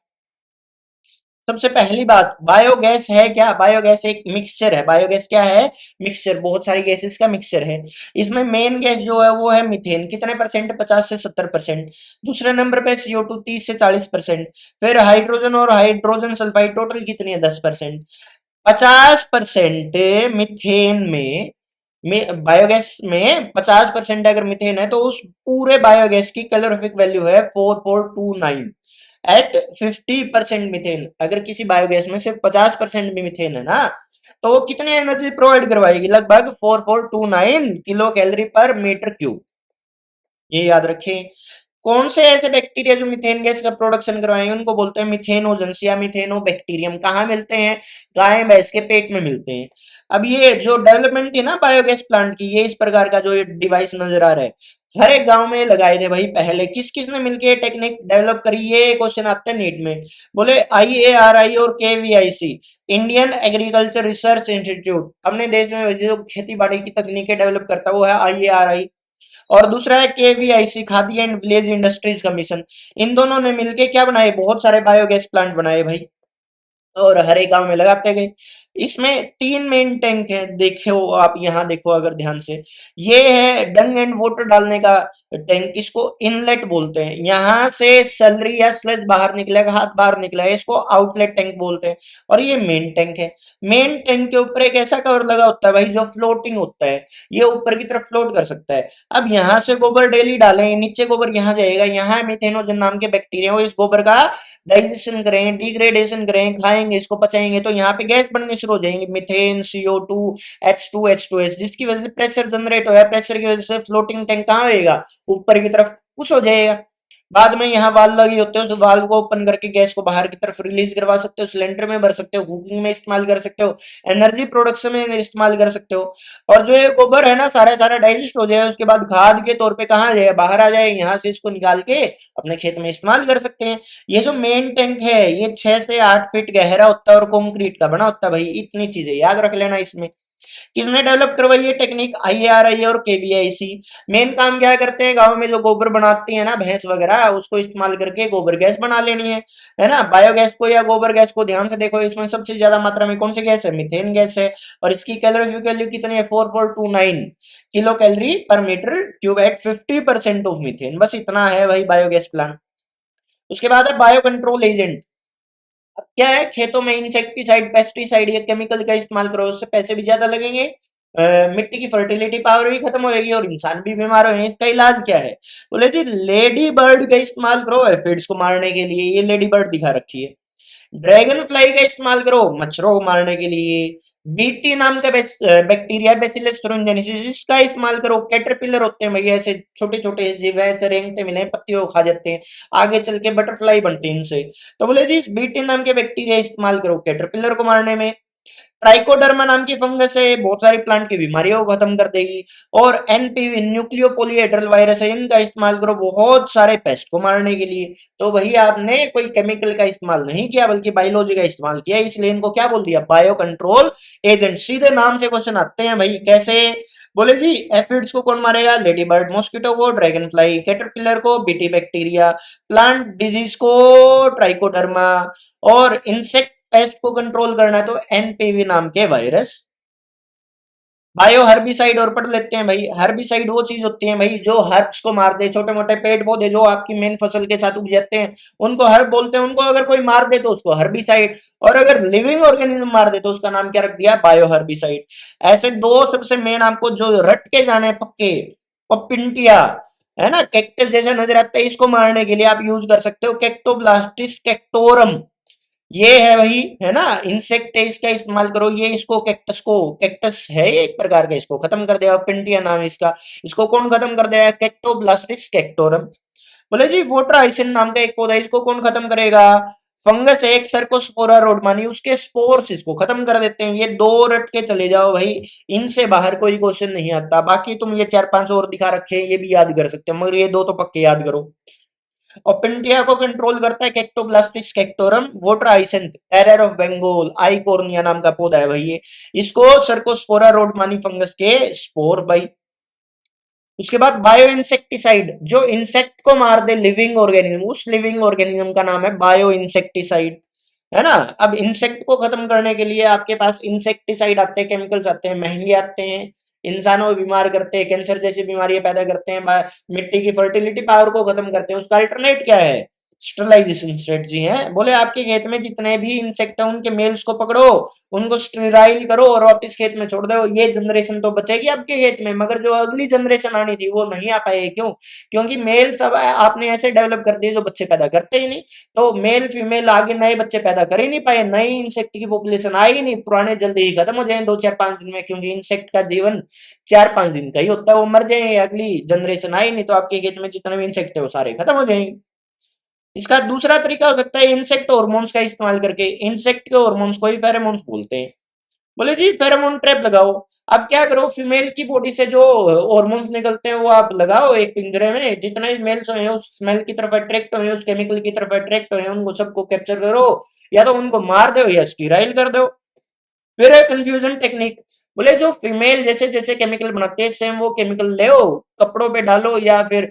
सबसे पहली बात, बायोगैस है क्या? बायोगैस एक मिक्सचर है। बायोगैस क्या है? मिक्सचर, बहुत सारी गैसेस का मिक्सचर है। इसमें मेन गैस जो है वो है मीथेन। कितने परसेंट? 50 से 70%। दूसरे नंबर पे CO2 30 से 40%। फिर हाइड्रोजन और हाइड्रोजन सल्फाइड टोटल कितनी है? 10%। 50% मिथेन में बायोगैस में 50% अगर मिथेन है तो उस पूरे बायोगैस की कैलोरीफिक वैल्यू है 4429। एट 50% मिथेन, अगर किसी बायोगैस में सिर्फ 50% भी मिथेन है ना, तो वो कितनी एनर्जी प्रोवाइड करवाएगी? लगभग 4429 kilo calorie per metre cube. ये याद रखें। कौन से ऐसे बैक्टीरिया जो मीथेन गैस का प्रोडक्शन करवाएंगे उनको बोलते हैं मिथेनोजेंस या मिथेनोबैक्टीरियम। कहाँ मिलते हैं? गाय भैंस के पेट में मिलते हैं। अब ये जो डेवलपमेंट थी ना बायोगैस प्लांट की, ये इस प्रकार का जो ये डिवाइस नजर आ रहा है, हर एक गांव में लगाए थे भाई। पहले किस किस ने मिलकर टेक्निक डेवलप करी? ये क्वेश्चन आते हैं नीट में। बोले IARI और KVIC, Indian agriculture research institute. अपने देश में जो खेती बाड़ी की तकनीकें डेवलप करता है वो है IARI। और दूसरा है KVIC, Khadi and village industries commission. इन दोनों ने मिलके क्या बनाए? बहुत सारे बायोगैस प्लांट बनाए भाई, और हर एक गांव में लगाते गए। इसमें 3 मेन टैंक हैं, देखो आप यहाँ देखो अगर ध्यान से। ये है डंग एंड वाटर डालने का टैंक, इसको इनलेट बोलते हैं। यहाँ से सलरी या स्लज बाहर निकलेगा, हाथ बाहर निकला है, इसको आउटलेट टैंक बोलते हैं। और ये मेन टैंक है। मेन टैंक के ऊपर एक ऐसा कवर लगा होता है भाई जो फ्लोटिंग होता है, ये ऊपर की तरफ फ्लोट कर सकता है। अब यहाँ से गोबर डेली डालें, नीचे गोबर यहाँ जाएगा, यहाँ मिथेनोजन नाम के बैक्टीरिया वो इस गोबर का डाइजेशन करें, डिग्रेडेशन करें, खाएंगे इसको, पचाएंगे, तो यहाँ पे गैस बननी शुरू हो जाएंगी, मीथेन, CO2, H2H2S, जिसकी वजह से प्रेशर जनरेट हो है। प्रेशर की वजह से फ्लोटिंग टैंक कहाँ होएगा? ऊपर की तरफ पुश हो जाएगा। बाद में यहाँ वाल्व लगी होते हैं, उस वाल्व को ओपन करके गैस को बाहर की तरफ रिलीज करवा सकते हो, सिलेंडर में भर सकते हो, कुकिंग में इस्तेमाल कर सकते हो, एनर्जी प्रोडक्शन में इस्तेमाल कर सकते हो। और जो ये गोबर है ना, सारा सारा डाइजेस्ट हो जाए, उसके बाद खाद के तौर पे कहाँ जाए? बाहर आ जाए। यहाँ से इसको निकाल के अपने खेत में इस्तेमाल कर सकते हैं। ये जो मेन टैंक है ये 6 से 8 फीट गहरा होता है और कंक्रीट का बना होता है भाई। इतनी चीजें याद रख लेना इसमें। किसने डेवलप करवाई है टेक्निक? IARI और KVIC। मेन काम क्या करते हैं? गांव में जो गोबर बनाती है ना भैंस वगैरह, उसको इस्तेमाल करके गोबर गैस बना लेनी है ना। बायोगैस को या गोबर गैस को ध्यान से देखो, इसमें सबसे ज्यादा मात्रा में कौन सी गैस है? मीथेन गैस है। और इसकी कैलोरी वैल्यू कितनी है? 4429 kilo calorie per metre cube at 50% of methane. बस इतना है भाई बायोगैस प्लांट। उसके बाद है बायो कंट्रोल एजेंट। अब क्या है? खेतों में इंसेक्टिसाइड, पेस्टिसाइड या केमिकल का इस्तेमाल करो, उससे पैसे भी ज्यादा लगेंगे, मिट्टी की फर्टिलिटी पावर भी खत्म होगी और इंसान भी बीमार होंगे। इसका इलाज क्या है? बोले जी लेडी बर्ड का इस्तेमाल करो एफिड्स को मारने के लिए। ये लेडी बर्ड दिखा रखी है। ड्रैगन फ्लाई का इस्तेमाल करो मच्छरों को मारने के लिए। बीटी नाम का बैक्टीरिया बेसिलस thuringiensis, इसका इस्तेमाल करो। कैटरपिलर होते हैं भैया ऐसे छोटे छोटे जीव, ऐसे रेंगते मिले पत्तियों को खा जाते हैं, आगे चल के बटरफ्लाई बनते हैं इनसे। तो बोले जी इस बीटी नाम के बैक्टीरिया इस्तेमाल करो कैटरपिलर को मारने में। ट्राइकोडर्मा नाम की फंगस है, बहुत सारी प्लांट की बीमारियों को खत्म कर देगी। और एनपीवी न्यूक्लियो पॉलीहेड्रल वायरस है, इनका इस्तेमाल करो बहुत सारे पेस्ट को मारने के लिए। तो वही आपने कोई केमिकल का इस्तेमाल नहीं किया बल्कि बायोलॉजी का इस्तेमाल किया, इसलिए इनको क्या बोल दिया, बायो कंट्रोल एजेंट। सीधे नाम से क्वेश्चन आते हैं भाई, कैसे? बोले जी एफिड्स को कौन मारेगा, लेडी बर्ड मॉस्किटो को, ड्रैगन फ्लाई कैटरपिलर को, बीटी बैक्टीरिया, प्लांट डिजीज को ट्राइकोडर्मा, और इंसेक्ट पेस्ट को कंट्रोल करना है तो एनपीवी नाम के वायरस। बायो हर्बिसाइड और पढ़ लेते हैं भाई। हर्बिसाइड वो चीज होती है भाई जो हर्ब्स को मार दे, छोटे मोटे पेड़ पौधे जो आपकी मेन फसल के साथ उग जाते हैं उनको हर्ब बोलते हैं। उनको अगर कोई मार दे तो उसको हर्बिसाइड, और अगर लिविंग ऑर्गेनिज्म मार दे तो उसका नाम क्या रख दिया, बायो हर्बिसाइड। ऐसे दो सबसे मेन आपको जो रट के जाने पक्के, पपिंटिया है ना, कैक्टस जैसा नजर आता है, इसको मारने के लिए आप यूज कर सकते हो कैक्टोब्लास्टिस कैक्टोरम। ये है वही, है ना, इंसेक्ट है, इसका इस्तेमाल करो। ये इसको कैक्टस को, कैक्टस है ये एक प्रकार का, इसको खत्म कर देगा, पिंटिया नाम है इसका। इसको कौन खत्म कर देगा, कैक्टोब्लास्टिस कैक्टोरम। बोले जी वोट्राइसिन नाम का एक पौधा, इसको कौन खत्म करेगा, फंगस है एक सर्कोस्पोरा रोडमानी, उसके स्पोर्स इसको खत्म कर देते हैं। ये दो रट के चले जाओ भाई, इनसे बाहर कोई क्वेश्चन नहीं आता। बाकी तुम ये 4-5 और दिखा रखे हैं, ये भी याद कर सकते हो, मगर ये दो तो पक्के याद करो। ओपिंटिया को कंट्रोल करता है कैक्टोब्लास्टिस कैक्टोरम। वोट्राइसेंथ टेरर ऑफ बंगाल आइकोर्निया नाम का पौधा है भाई ये, इसको सर्कोस्पोरा रोडमानी फंगस के स्पोर भाई। उसके बाद बायो इंसेक्टिसाइड, जो इंसेक्ट को मार दे लिविंग ऑर्गेनिज्म, उस लिविंग ऑर्गेनिज्म का नाम है बायो इंसेक्टिसाइड, है ना। अब इंसेक्ट को खत्म करने के लिए आपके पास इंसेक्टिसाइड आते हैं, केमिकल्स आते हैं, महंगे आते हैं, इंसानों को बीमार करते हैं, कैंसर जैसी बीमारियां पैदा करते हैं, मिट्टी की फर्टिलिटी पावर को खत्म करते हैं। उसका अल्टरनेट क्या है, स्टरलाइजेशन स्ट्रेटजी है। बोले आपके खेत में जितने भी इंसेक्ट हैं उनके मेल्स को पकड़ो, उनको स्टेराइल करो और वापस खेत में छोड़ दो। ये जनरेशन तो बचेगी आपके खेत में, मगर जो अगली जनरेशन आनी थी वो नहीं आ पाएगी। क्यों? क्योंकि मेल सब आपने ऐसे डेवलप कर दिए जो बच्चे पैदा करते ही नहीं। तो मेल फीमेल आगे नए बच्चे पैदा कर ही नहीं पाए, नई इंसेक्ट की पॉपुलेशन आई ही नहीं, पुराने जल्दी ही खत्म हो जाए 2-4-5 दिन में, क्योंकि इंसेक्ट का जीवन 4-5 दिन का ही होता है, वो मर जाए, अगली जनरेशन आई नहीं तो आपके खेत में जितने भी इंसेक्ट थे वो सारे खत्म हो जाएंगे। इसका दूसरा तरीका हो सकता है इंसेक्ट हॉर्मोन्स का इस्तेमाल करके। इंसेक्ट के हॉर्मोन्स को ही फेरोमोन्स बोलते हैं। बोले जी फेरोमोन ट्रैप लगाओ। अब क्या करो, फीमेल की बॉडी से जो हॉर्मोन्स निकलते हैं वो आप लगाओ एक पिंजरे में, जितने भी मेल्स हुए उस स्मेल की तरफ अट्रैक्ट हुए, उस केमिकल की तरफ अट्रैक्ट हुए, उनको सबको कैप्चर करो, या तो उनको मार दो या स्टीराइल कर दो। फिर है कंफ्यूजन टेक्निक। बोले जो फीमेल जैसे जैसे केमिकल बनाते हैं सेम वो केमिकल ले कपड़ों पे डालो या फिर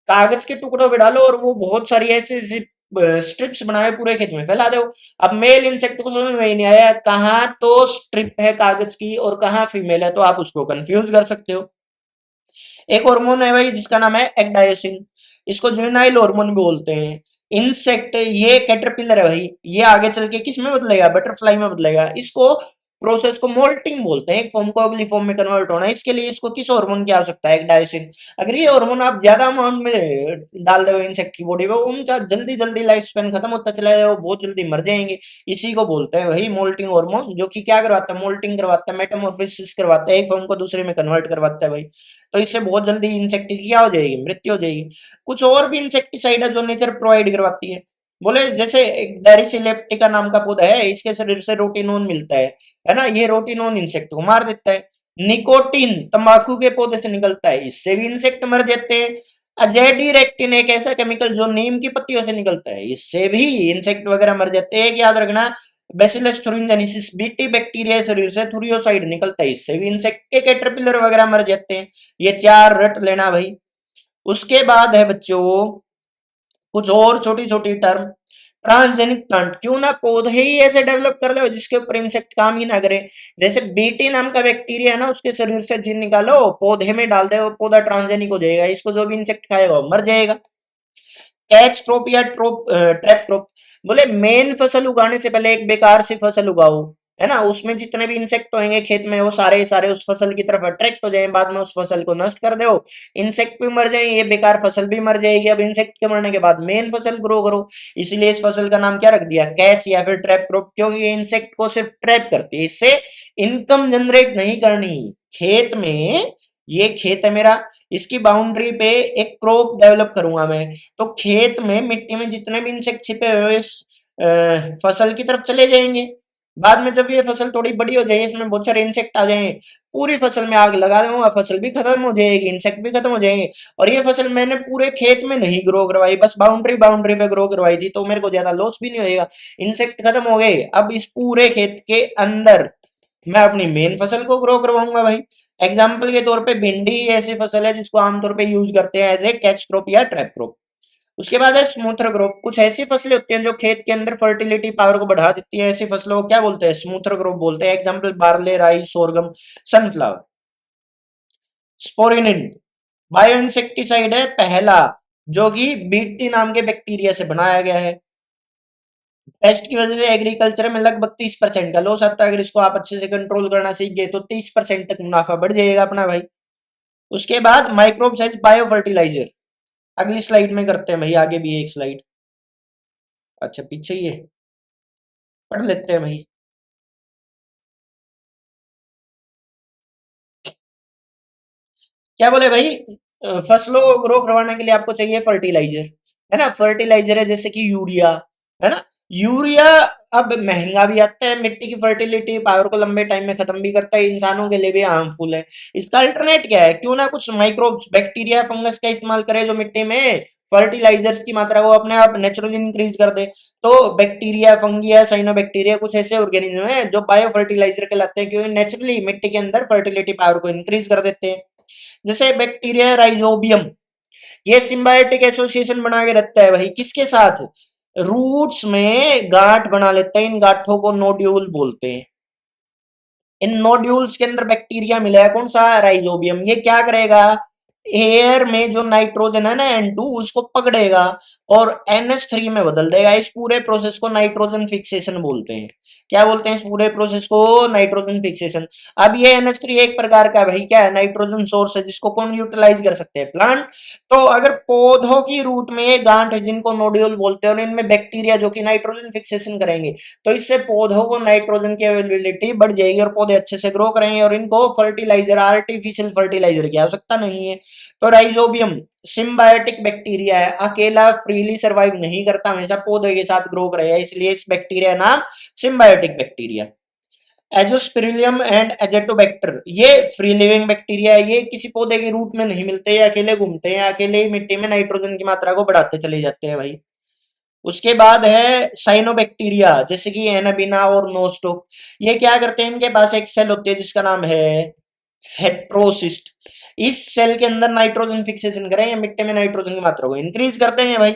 कागज के टुकड़ों पे डालो, और वो बहुत सारी ऐसी स्ट्रिप्स बनाए पूरे खेत में फैला दो। अब मेल इंसेक्ट को समझ में ही नहीं आया कहाँ तो स्ट्रिप है कागज की और कहाँ फीमेल है, तो आप उसको कंफ्यूज कर सकते हो। एक हार्मोन है भाई जिसका नाम है एक्डायोसिन, इसको जुवेनाइल हार्मोन भी बोलते हैं। इंसेक्ट ये कैटरपिलर है भाई, ये आगे चल के किस में बदलेगा, बटरफ्लाई में बदलेगा। इसको प्रोसेस को मोल्टिंग बोलते हैं, एक फॉर्म को अगली फॉर्म में कन्वर्ट होना। इसके लिए इसको किस हार्मोन की आवश्यकता है, डायोसिन। अगर ये हार्मोन आप ज्यादा अमाउंट में डाल दो इंसेक्ट की बॉडी में, उनका जल्दी जल्दी लाइफ स्पेन खत्म होता चला जाएगा, वो बहुत जल्दी मर जाएंगे। इसी को बोलते हैं वही मोल्टिंग हार्मोन, जो कि क्या करवाता है, मोल्टिंग करवाता है, मेटामॉर्फोसिस करवाता है, एक फॉर्म को दूसरे में कन्वर्ट करवाता है भाई। तो इससे बहुत जल्दी इंसेक्ट की क्या हो जाएगी, मृत्यु हो जाएगी। कुछ और भी इंसेक्टिसाइड है जो नेचर प्रोवाइड करवाती है। बोले जैसे एक डेरिसिलेप्टिका नाम का पौधा है, इसके शरीर से रोटिनोन मिलता है ना, ये रोटिनोन इंसेक्ट को मार देता है। निकोटिन तंबाकू के पौधे से निकलता है, इससे भी इंसेक्ट मर जाते हैं। अजेडिरेक्टिन एक ऐसा केमिकल जो नीम की पत्तियों से निकलता है, इससे भी इंसेक्ट वगैरह मर जाते हैं। याद रखना, बेसिलस थुरिनजेनेसिस बीटी बैक्टीरिया शरीर से थुरियोसाइड निकलता है, इससे भी इंसेक्ट के कैटरपिलर वगैरह मर जाते हैं। ये 4 रट लेना भाई। उसके बाद है बच्चों कुछ और छोटी छोटी टर्म। ट्रांसजेनिक प्लांट, क्यों ना पौधे ही ऐसे डेवलप कर लो जिसके ऊपर इंसेक्ट काम ही ना करे। जैसे बीटी नाम का बैक्टीरिया है ना, उसके शरीर से जीन निकालो, पौधे में डाल दो, पौधा ट्रांसजेनिक हो जाएगा, इसको जो भी इंसेक्ट खाएगा वो मर जाएगा। कैच क्रॉप या ट्रैप क्रॉप, बोले मेन फसल उगाने से पहले एक बेकार सी फसल उगाओ, है ना, उसमें जितने भी इंसेक्ट होंगे खेत में वो सारे सारे उस फसल की तरफ अट्रैक्ट हो जाए, बाद में उस फसल को नष्ट कर दो, इंसेक्ट भी मर जाए, ये बेकार फसल भी मर जाएगी। अब इंसेक्ट के मरने के बाद मेन फसल ग्रो करो, इसलिए इस फसल का नाम क्या रख दिया, कैच या फिर ट्रैप क्रॉप, क्योंकि ये इंसेक्ट को सिर्फ ट्रैप करती है, इससे इनकम जनरेट नहीं करनी खेत में। ये खेत है मेरा, इसकी बाउंड्री पे एक क्रॉप डेवलप करूंगा मैं, तो खेत में मिट्टी में जितने भी इंसेक्ट छिपे हुए इस फसल की तरफ चले जाएंगे, बाद में जब ये फसल थोड़ी बड़ी हो जाए, इसमें बहुत सारे इंसेक्ट आ जाएं, पूरी फसल में आग लगा दूंगा, फसल भी खत्म हो जाएगी, इंसेक्ट भी खत्म हो जाएंगे। और ये फसल मैंने पूरे खेत में नहीं ग्रो करवाई, बस बाउंड्री बाउंड्री पे ग्रो करवाई थी, तो मेरे को ज्यादा लॉस भी नहीं होएगा। इंसेक्ट खत्म हो गए, अब इस पूरे खेत के अंदर मैं अपनी मेन फसल को ग्रो करवाऊंगा भाई। एग्जाम्पल के तौर पे भिंडी ऐसी फसल है जिसको आमतौर पे यूज करते हैं एज ए कैच क्रॉप या ट्रैप क्रॉप। उसके बाद है स्मूथर क्रॉप। कुछ ऐसी फसलें होती हैं जो खेत के अंदर फर्टिलिटी पावर को बढ़ा देती हैं, ऐसी फसलों को क्या बोलते हैं? स्मूथर क्रॉप बोलते हैं। एग्जाम्पल बार्ले, राई, सोरगम, सनफ्लावर। स्पोरिनिन बायो इंसेक्टिसाइड है पहला, जो कि बीटी नाम के बैक्टीरिया से बनाया गया है। पेस्ट की वजह से एग्रीकल्चर में लगभग 30% का लॉस आता है। अगर इसको आप अच्छे से कंट्रोल करना सीख गए तो 30% तक मुनाफा बढ़ जाएगा अपना भाई। उसके बाद माइक्रोब्स एज बायो फर्टिलाइजर। अगली स्लाइड में करते हैं भाई, आगे भी एक स्लाइड। अच्छा पीछे ही है, पढ़ लेते हैं भाई। क्या बोले भाई? फसलों को ग्रो करवाने के लिए आपको चाहिए फर्टिलाइजर, है ना? फर्टिलाइजर है जैसे कि यूरिया, है ना? यूरिया अब महंगा भी आता है, मिट्टी की फर्टिलिटी पावर को लंबे टाइम में खत्म भी करता है, इंसानों के लिए भी हार्मफुल है। इसका अल्टरनेट क्या है? क्यों ना कुछ माइक्रोब्स, बैक्टीरिया, फंगस का इस्तेमाल करें जो मिट्टी में फर्टिलाइजर्स की मात्रा को अपने आप नेचुरली इंक्रीज कर दे। तो बैक्टीरिया, फंगिया, साइनोबैक्टीरिया कुछ ऐसे ऑर्गेनिज्म है जो बायो फर्टिलाइजर कहलाते हैं, क्योंकि नेचुरली मिट्टी के अंदर फर्टिलिटी पावर को इंक्रीज कर देते हैं। जैसे बैक्टीरिया राइजोबियम, ये सिम्बायोटिक एसोसिएशन बना के रखता है भाई, किसके साथ? रूट्स में गांठ बना लेता है, इन गांठों को नोड्यूल बोलते हैं। इन नोड्यूल्स के अंदर बैक्टीरिया मिला है, कौन सा? राइजोबियम। ये क्या करेगा? एयर में जो नाइट्रोजन है ना N2, उसको पकड़ेगा और NH3 में बदल देगा। इस पूरे प्रोसेस को नाइट्रोजन फिक्सेशन बोलते हैं। क्या बोलते हैं इस पूरे प्रोसेस को? Nitrogen fixation. अब ये NH3 एक प्रकार का भाई क्या है? नाइट्रोजन सोर्स है, जिसको कौन यूटिलाइज कर सकते हैं? प्लांट। तो अगर पौधों की रूट में ये गांठ है जिनको नोड्यूल बोलते हैं, और इनमें बैक्टीरिया जो कि नाइट्रोजन फिक्सेशन करेंगे, तो इससे पौधों को नाइट्रोजन की अवेलेबिलिटी बढ़ जाएगी और पौधे अच्छे से ग्रो करेंगे, और इनको फर्टिलाइजर, आर्टिफिशियल फर्टिलाइजर की आवश्यकता नहीं है। तो राइजोबियम सिम्बायोटिक बैक्टीरिया है, अकेला फ्रीली सरवाइव नहीं करता, हमेशा पौधे के साथ ग्रो करेगा, इसलिए इस बैक्टीरिया नाम सिम्बायोटिक बैक्टीरिया। एजोस्पिरिलियम एंड एजेटोबैक्टर, ये फ्री लिविंग बैक्टीरिया है, ये किसी पौधे के रूट में नहीं मिलते, ये अकेले घूमते हैं, अकेले ही मिट्टी में नाइट्रोजन की मात्रा को बढ़ाते चले जाते हैं भाई। उसके बाद है साइनोबैक्टीरिया, जैसे कि एनाबिना और नोस्टोक। ये क्या करते हैं? इनके पास एक सेल होती है जिसका नाम है हेट्रोसिस्ट। इस सेल के अंदर नाइट्रोजन फिक्सेशन करेंगे, मिट्टी में नाइट्रोजन की मात्रा को इंक्रीज करते हैं भाई।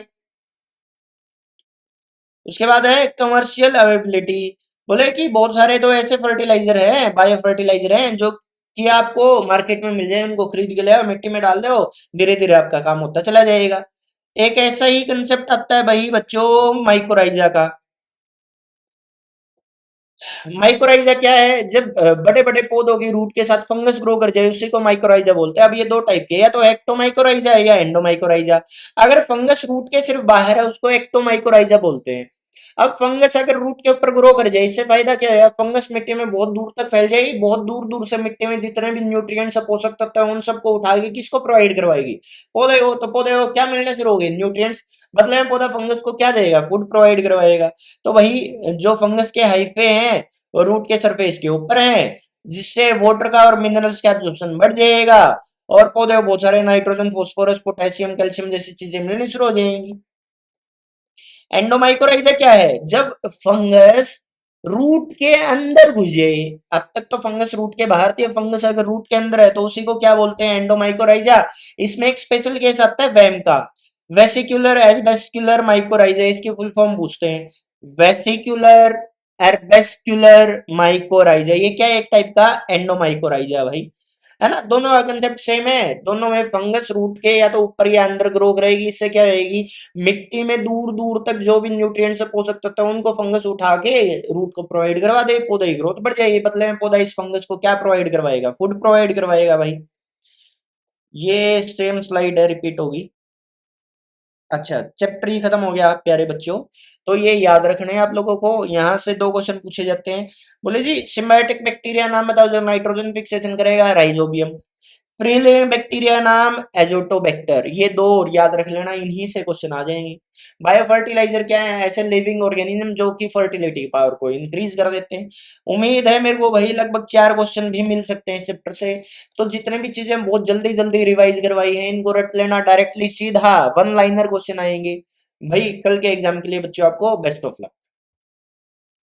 उसके बाद है कमर्शियल अवेबिलिटी। बोले कि बहुत सारे तो ऐसे फर्टिलाइजर हैं, बायो फर्टिलाइजर हैं, जो कि आपको मार्केट में मिल जाए, उनको खरीद के ले आओ, मिट्टी में डाल दो, धीरे धीरे आपका काम होता चला जाएगा। एक ऐसा ही कंसेप्ट आता है भाई बच्चों, माइकोराइजा का। माइकोराइजा क्या है? जब बड़े बड़े पौधों की रूट के साथ फंगस ग्रो कर जाए, उसी को माइकोराइजा बोलते हैं। अब ये दो टाइप के, या तो एक्टोमाइकोराइजा है या एंडोमाइकोराइजा। अगर फंगस रूट के सिर्फ बाहर है, उसको एक्टोमाइकोराइजा बोलते हैं। अब फंगस अगर रूट के ऊपर ग्रो कर जाए, इससे फायदा क्या है? फंगस मिट्टी में बहुत दूर तक फैल जाएगी, बहुत दूर दूर से मिट्टी में जितने भी न्यूट्रिएंट्स, पोषक तत्व है, उन सबको उठा के किसको प्रोवाइड करवाएगी? पौधे को। तो पौधे को क्या मिलने शुरू हो गए? न्यूट्रिएंट्स। बदले में पौधा फंगस को क्या देगा? फूड प्रोवाइड करवाएगा। तो वही जो फंगस के हाइफे हैं वो रूट के सरफेस के ऊपर है, जिससे वाटर का और मिनरल्स का एब्जॉर्प्शन बढ़ जाएगा, और पौधे को बहुत सारे नाइट्रोजन, फास्फोरस, पोटेशियम, कैल्शियम जैसी चीजें मिलनी शुरू हो जाएंगी। एंडोमाइकोराइजा क्या है? जब फंगस रूट के अंदर घुस जाए। अब तक तो फंगस रूट के बाहर थी, फंगस अगर रूट के अंदर है तो उसी को क्या बोलते हैं? एंडोमाइकोराइजा। इसमें एक स्पेशल केस आता है वैम का, वेसिकुलर एर्बेस्क्युलर माइकोराइजा, इसकी फुल फॉर्म पूछते हैं। वेसिकुलर एर्बेस्क्युलर माइकोराइजा, ये क्या है? एक टाइप का एंडोमाइकोराइजा भाई, है ना? दोनों का कंसेप्ट सेम है। दोनों में फंगस रूट के या तो ऊपर या अंदर ग्रो करेगी। इससे क्या होगी? मिट्टी में दूर दूर तक जो भी न्यूट्रिएंट्स पोषक तत्व है, उनको फंगस उठा के रूट को प्रोवाइड करवा दे, पौधे की ग्रोथ बढ़ जाएगी। बदले में पौधा इस फंगस को क्या प्रोवाइड करवाएगा? फूड प्रोवाइड करवाएगा भाई। ये सेम स्लाइड है, रिपीट होगी। अच्छा, चैप्टर ही खत्म हो गया प्यारे बच्चों। तो ये याद रखने हैं आप लोगों को। यहाँ से दो क्वेश्चन पूछे जाते हैं। बोले जी सिम्बायोटिक बैक्टीरिया नाम बताओ जो नाइट्रोजन फिक्सेशन करेगा। राइजोबियम। फ्रीले बैक्टीरिया नाम एजोटोबैक्टर, ये दो और याद रख लेना, इन्हीं से क्वेश्चन आ जाएंगे। बायो फर्टिलाइजर क्या है? ऐसे लिविंग ऑर्गेनिज्म जो कि फर्टिलिटी पावर को इंक्रीज कर देते हैं। उम्मीद है मेरे को भाई लगभग 4 क्वेश्चन भी मिल सकते हैं इस चैप्टर से। तो जितने भी चीजें बहुत जल्दी जल्दी रिवाइज करवाई हैं इनको रट लेना, डायरेक्टली सीधा वन लाइनर क्वेश्चन आएंगे। भाई कल के एग्जाम के लिए बच्चों आपको बेस्ट ऑफ लक।